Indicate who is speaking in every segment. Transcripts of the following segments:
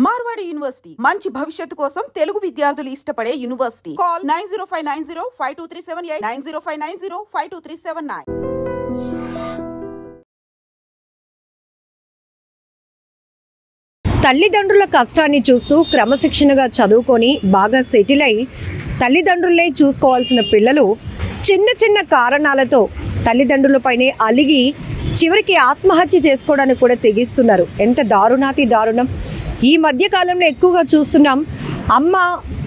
Speaker 1: Marwadi university మంచి భవిష్యత్తు కోసం తెలుగు విద్యార్థులు ఇష్టపడే యూనివర్సిటీ. కాల్ 9059052378 9059052379.
Speaker 2: తల్లిదండ్రుల కష్టాన్ని చూస్తూ క్రమశిక్షణగా చదువుకొని బాగా సెటిల్ అయి తల్లిదండ్రులే చూసుకోవాల్సిన పిల్లలు చిన్న చిన్న కారణాలతో తల్లిదండ్రులపైనే అలిగి చివరికి ఆత్మహత్య చేసుకోవడానికి కూడా తెగిస్తున్నారు. ఎంత దారుణాతి దారుణం. ఈ మధ్య కాలంలో ఎక్కువగా చూస్తున్నాం. అమ్మ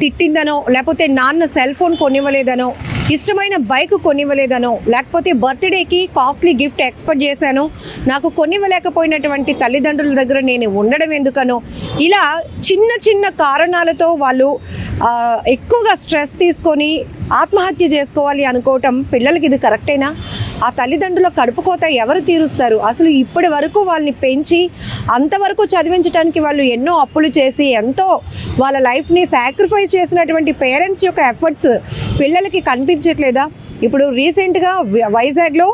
Speaker 2: తిట్టిందనో, లేకపోతే నాన్న సెల్ ఫోన్ కొనివ్వలేదనో, ఇష్టమైన బైక్ కొనివ్వలేదనో, లేకపోతే బర్త్డేకి కాస్ట్లీ గిఫ్ట్ ఎక్స్పెక్ట్ చేశాను, నాకు కొనివ్వలేకపోయినటువంటి తల్లిదండ్రుల దగ్గర నేను ఉండడం ఎందుకనో, ఇలా చిన్న చిన్న కారణాలతో వాళ్ళు ఎక్కువగా స్ట్రెస్ తీసుకొని ఆత్మహత్య చేసుకోవాలి అనుకోవటం పిల్లలకి ఇది కరెక్టేనా? ఆ తల్లిదండ్రుల కడుపుకోత ఎవరు తీరుస్తారు? అసలు ఇప్పటి వరకు వాళ్ళని పెంచి అంతవరకు చదివించడానికి వాళ్ళు ఎన్నో అప్పులు చేసి ఎంతో వాళ్ళ లైఫ్ని సాక్రిఫైస్ చేసినటువంటి పేరెంట్స్ యొక్క ఎఫర్ట్స్ పిల్లలకి కనిపించట్లేదా? ఇప్పుడు రీసెంట్గా వైజాగ్లో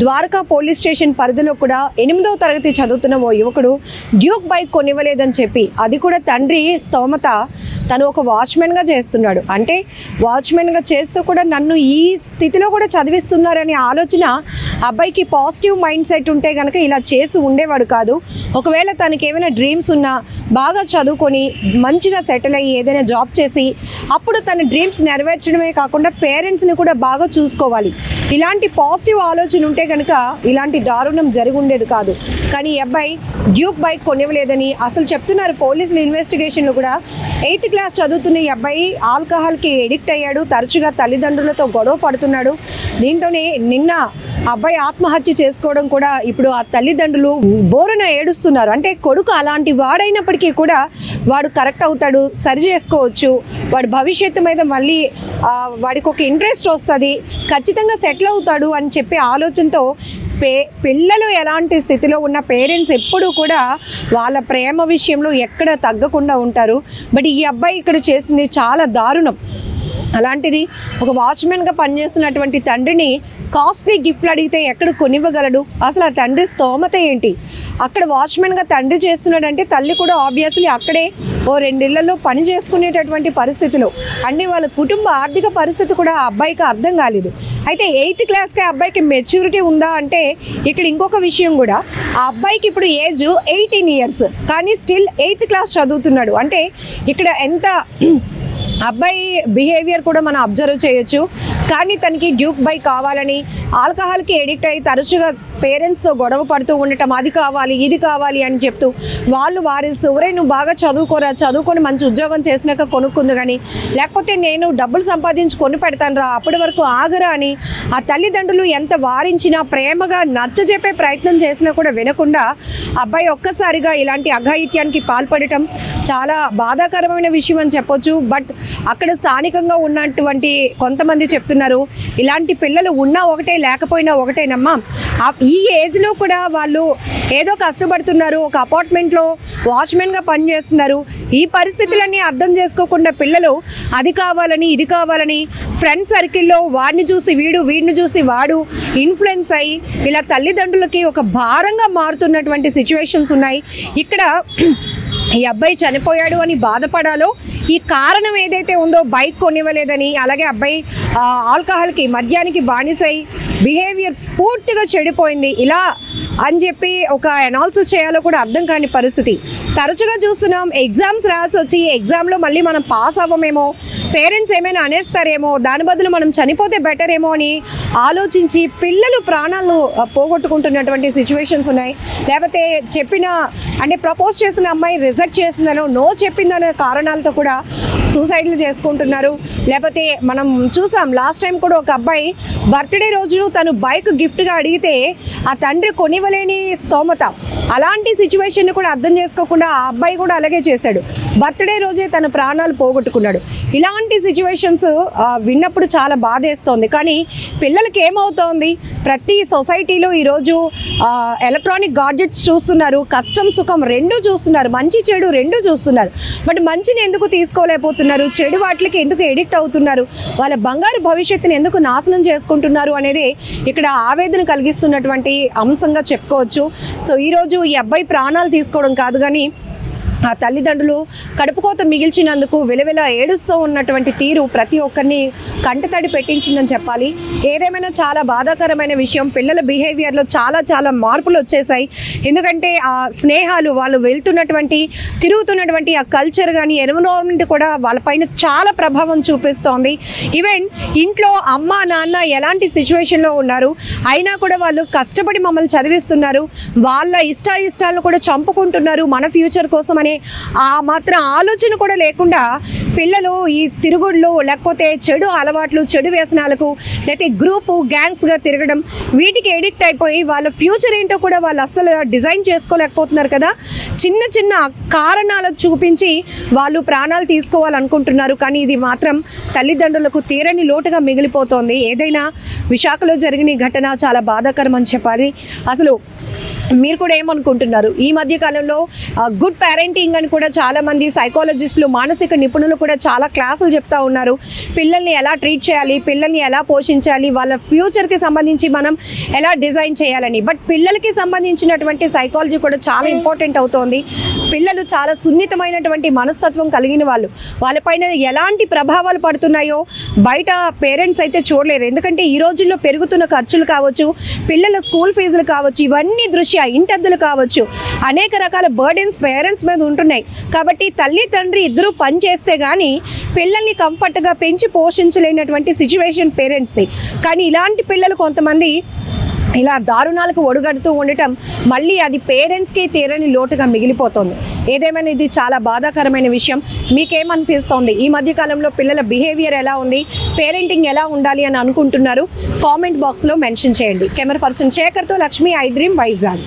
Speaker 2: ద్వారకా పోలీస్ స్టేషన్ పరిధిలో కూడా 8వ తరగతి చదువుతున్న ఓ యువకుడు డ్యూక్ బైక్ కొనివ్వలేదని చెప్పి, అది కూడా తండ్రి స్తోమత, తను ఒక వాచ్మెన్గా చేస్తున్నాడు. అంటే వాచ్మెన్గా చేస్తూ కూడా నన్ను ఈ స్థితిలో కూడా చదివిస్తున్నారనే ఆలోచన అబ్బాయికి పాజిటివ్ మైండ్ సెట్ ఉంటే కనుక ఇలా చేసి ఉండేవాడు కాదు. ఒకవేళ తనకి ఏమైనా డ్రీమ్స్ ఉన్నా బాగా చదువుకొని మంచిగా సెటిల్ అయ్యి ఏదైనా జాబ్ చేసి అప్పుడు తన డ్రీమ్స్ నెరవేర్చడమే కాకుండా పేరెంట్స్ని కూడా బాగా చూసుకోవాలి. ఇలాంటి పాజిటివ్ ఆలోచన ఉంటే కనుక ఇలాంటి దారుణం జరిగి ఉండేది కాదు. కానీ ఈ అబ్బాయి డ్యూక్ బైక్ కొనివ్వలేదని అసలు చెప్తున్నారు పోలీసుల ఇన్వెస్టిగేషన్లో కూడా. 8th క్లాస్ చదువుతున్న ఈ అబ్బాయి ఆల్కహాల్కి ఎడిక్ట్ అయ్యాడు, తరచుగా తల్లిదండ్రులతో గొడవ పడుతున్నాడు. దీంతోనే నిన్న అబ్బాయి ఆత్మహత్య చేసుకోవడం కూడా ఇప్పుడు ఆ తల్లిదండ్రులు బోరున ఏడుస్తున్నారు. అంటే కొడుకు అలాంటి వాడైనప్పటికీ కూడా వాడు కరెక్ట్ అవుతాడు, సరి చేసుకోవచ్చు, వాడి భవిష్యత్తు మీద మళ్ళీ వాడికి ఒక ఇంట్రెస్ట్ వస్తుంది, ఖచ్చితంగా సెటిల్ అవుతాడు అని చెప్పే ఆలోచనతో పిల్లలు ఎలాంటి స్థితిలో ఉన్న పేరెంట్స్ ఎప్పుడూ కూడా వాళ్ళ ప్రేమ విషయంలో ఎక్కడ తగ్గకుండా ఉంటారు. బట్ ఈ అబ్బాయి ఇక్కడ చేసింది చాలా దారుణం. అలాంటిది ఒక వాచ్మెన్గా పనిచేస్తున్నటువంటి తండ్రిని కాస్ట్లీ గిఫ్ట్లు అడిగితే ఎక్కడ కొనివ్వగలడు? అసలు ఆ తండ్రి స్తోమత ఏంటి? అక్కడ వాచ్మెన్గా తండ్రి చేస్తున్నాడంటే తల్లి కూడా ఆబ్వియస్లీ అక్కడే ఓ 2 ఇళ్లలో పని చేసుకునేటటువంటి పరిస్థితిలో, అంటే వాళ్ళ కుటుంబ ఆర్థిక పరిస్థితి కూడా ఆ అబ్బాయికి అర్థం కాలేదు. అయితే 8th క్లాస్కి అబ్బాయికి మెచ్యూరిటీ ఉందా అంటే ఇక్కడ ఇంకొక విషయం కూడా, ఆ అబ్బాయికి ఇప్పుడు ఏజ్ 18 years కానీ స్టిల్ 8th క్లాస్ చదువుతున్నాడు. అంటే ఇక్కడ ఎంత అబ్బాయి బిహేవియర్ కూడా మనం అబ్జర్వ్ చేయొచ్చు. కానీ తనకి డ్యూక్ బైక్ కావాలని, ఆల్కహాల్కి ఎడిక్ట్ అయ్యి తరచుగా పేరెంట్స్తో గొడవ పడుతూ ఉండటం, అది కావాలి ఇది కావాలి అని చెప్తూ వాళ్ళు వారిస్తూ, ఒరే నువ్వు బాగా చదువుకోరా, చదువుకొని మంచి ఉద్యోగం చేసినాక కొనుక్కుంది కానీ, లేకపోతే నేను డబ్బులు సంపాదించి కొని పెడతాను రా, అప్పటి వరకు ఆగరా అని ఆ తల్లిదండ్రులు ఎంత వారించినా ప్రేమగా నచ్చజెప్పే ప్రయత్నం చేసినా కూడా వినకుండా అబ్బాయి ఒక్కసారిగా ఇలాంటి అఘాయిత్యానికి పాల్పడటం చాలా బాధాకరమైన విషయం అని చెప్పొచ్చు. బట్ అక్కడ స్థానికంగా ఉన్నటువంటి కొంతమంది చెప్తున్నారు, ఇలాంటి పిల్లలు ఉన్నా ఒకటే లేకపోయినా ఒకటేనమ్మా, ఈ ఏజ్లో కూడా వాళ్ళు ఏదో కష్టపడుతున్నారు, ఒక అపార్ట్మెంట్లో వాచ్మెన్గా పనిచేస్తున్నారు. ఈ పరిస్థితులన్నీ అర్థం చేసుకోకుండా పిల్లలు అది కావాలని ఇది కావాలని ఫ్రెండ్ సర్కిల్లో వాడిని చూసి వీడు, వీడిని చూసి వాడు ఇన్ఫ్లుయెన్స్ అయ్యి ఇలా తల్లిదండ్రులకి ఒక భారంగా మారుతున్నటువంటి సిచ్యువేషన్స్ ఉన్నాయి. ఇక్కడ ఈ అబ్బాయి చనిపోయాడు అని బాధపడాలో, ఈ కారణం ఏదైతే ఉందో బైక్ కొనివ్వలేదని, అలాగే అబ్బాయి ఆల్కహాల్కి మద్యానికి బానిసై బిహేవియర్ పూర్తిగా చెడిపోయింది ఇలా అని చెప్పి ఒక అనాలిసిస్ చేయాలో కూడా అర్థం కాని పరిస్థితి. తరచుగా చూస్తున్నాం, ఎగ్జామ్స్ రాసి వచ్చి ఎగ్జామ్లో మళ్ళీ మనం పాస్ అవ్వమేమో, పేరెంట్స్ ఏమైనా అనేస్తారేమో, దాని బదులు మనం చనిపోతే బెటర్ ఏమో అని ఆలోచించి పిల్లలు ప్రాణాలు పోగొట్టుకుంటున్నటువంటి సిచ్యువేషన్స్ ఉన్నాయి. లేకపోతే అంటే ప్రపోజ్ చేసిన అమ్మాయి రిజెక్ట్ చేసిందనో, నో చెప్పిందనే కారణాలతో కూడా సూసైడ్లు చేసుకుంటున్నారు. లేకపోతే మనం చూసాం లాస్ట్ టైం కూడా ఒక అబ్బాయి బర్త్డే రోజు తను బైక్ గిఫ్ట్గా అడిగితే ఆ తండ్రి కొనివ్వలేని స్తోమత, అలాంటి సిచ్యువేషన్ కూడా అర్థం చేసుకోకుండా ఆ అబ్బాయి కూడా అలాగే చేశాడు. బర్త్డే రోజే తన ప్రాణాలు పోగొట్టుకున్నాడు. ఇలాంటి సిచ్యువేషన్స్ విన్నప్పుడు చాలా బాధేస్తోంది. కానీ పిల్లలకి ఏమవుతోంది, ప్రతి సొసైటీలో ఈరోజు ఎలక్ట్రానిక్ గాడ్జెట్స్ చూస్తున్నారు, కష్టం సుఖం రెండూ చూస్తున్నారు, మంచి చెడు రెండూ చూస్తున్నారు. బట్ మంచిని ఎందుకు తీసుకోలేకపోతున్నారు, చెడు వాటికి ఎందుకు ఎడిక్ట్ అవుతున్నారు, వాళ్ళ బంగారు భవిష్యత్తుని ఎందుకు నాశనం చేసుకుంటున్నారు అనేది ఇక్కడ ఆవేదన కలిగిస్తున్నటువంటి అంశంగా చెప్పుకోవచ్చు. సో ఈరోజు ఈ అబ్బాయి ప్రాణాలు తీసుకోవడం కాదు కానీ ఆ తల్లిదండ్రులు కడుపుకోత మిగిల్చినందుకు విలవిల ఏడుస్తూ ఉన్నటువంటి తీరు ప్రతి ఒక్కరిని కంటతడి పెట్టించిందని చెప్పాలి. ఏదేమైనా చాలా బాధాకరమైన విషయం. పిల్లల బిహేవియర్లో చాలా మార్పులు వచ్చేసాయి. ఎందుకంటే ఆ స్నేహాలు, వాళ్ళు వెళ్తున్నటువంటి తిరుగుతున్నటువంటి ఆ కల్చర్ కానీ ఎన్విరాన్మెంట్ కూడా వాళ్ళపైన చాలా ప్రభావం చూపిస్తోంది. ఈవెన్ ఇంట్లో అమ్మ నాన్న ఎలాంటి సిచ్యువేషన్లో ఉన్నారు అయినా కూడా వాళ్ళు కష్టపడి మమ్మల్ని చదివిస్తున్నారు, వాళ్ళ ఇష్టాలను కూడా చంపుకుంటున్నారు మన ఫ్యూచర్ కోసం అనే ఆ మాత్రం ఆలోచన కూడా లేకుండా పిల్లలు ఈ తిరుగుళ్ళు లేకపోతే చెడు అలవాట్లు, చెడు వ్యసనాలకు, లేకపోతే గ్రూపు గ్యాంగ్స్గా తిరగడం, వీటికి ఎడిక్ట్ అయిపోయి వాళ్ళ ఫ్యూచర్ ఏంటో కూడా వాళ్ళు అస్సలు డిజైన్ చేసుకోలేకపోతున్నారు కదా. చిన్న కారణాలు చూపించి వాళ్ళు ప్రాణాలు తీసుకోవాలనుకుంటున్నారు. కానీ ఇది మాత్రం తల్లిదండ్రులకు తీరని లోటుగా మిగిలిపోతోంది. ఏదైనా విశాఖలో జరిగిన ఈ ఘటన చాలా బాధాకరం అని చెప్పాలి. అసలు మీరు కూడా ఏమనుకుంటున్నారు? ఈ మధ్య కాలంలో గుడ్ పేరెంటింగ్ అని కూడా చాలామంది సైకాలజిస్టులు, మానసిక నిపుణులు కూడా చాలా క్లాసులు చెప్తా ఉన్నారు. పిల్లల్ని ఎలా ట్రీట్ చేయాలి, పిల్లల్ని ఎలా పోషించాలి, వాళ్ళ ఫ్యూచర్కి సంబంధించి మనం ఎలా డిజైన్ చేయాలని. బట్ పిల్లలకి సంబంధించినటువంటి సైకాలజీ కూడా చాలా ఇంపార్టెంట్ అవుతోంది. పిల్లలు చాలా సున్నితమైనటువంటి మనస్తత్వం కలిగిన వాళ్ళు. వాళ్ళపైన ఎలాంటి ప్రభావాలు పడుతున్నాయో బయట పేరెంట్స్ అయితే చూడలేరు. ఎందుకంటే ఈ రోజుల్లో పెరుగుతున్న ఖర్చులు కావచ్చు, పిల్లల స్కూల్ ఫీజులు కావచ్చు, ఇవన్నీ దృష్ట్యా ఇంటద్దులు కావచ్చు, అనేక రకాల బర్డెన్స్ పేరెంట్స్ మీద ఉంటున్నాయి. కాబట్టి తల్లి తండ్రి ఇద్దరూ పని చేస్తే కానీ పిల్లల్ని కంఫర్ట్గా పెంచి పోషించలేనటువంటి సిచ్యువేషన్ పేరెంట్స్ది. కానీ ఇలాంటి పిల్లలు కొంతమంది ఇలా దారుణాలకు ఒడుగడుతూ ఉండటం మళ్ళీ అది పేరెంట్స్కి తీరని లోటుగా మిగిలిపోతుంది. ఏదేమైనా ఇది చాలా బాధాకరమైన విషయం. మీకేమనిపిస్తోంది? ఈ మధ్యకాలంలో పిల్లల బిహేవియర్ ఎలా ఉంది, పేరెంటింగ్ ఎలా ఉండాలి అని అనుకుంటున్నారు? కామెంట్ బాక్స్లో మెన్షన్ చేయండి. కెమెరా పర్సన్ శేఖర్తో లక్ష్మి, ఐ డ్రీమ్, వైజాగ్.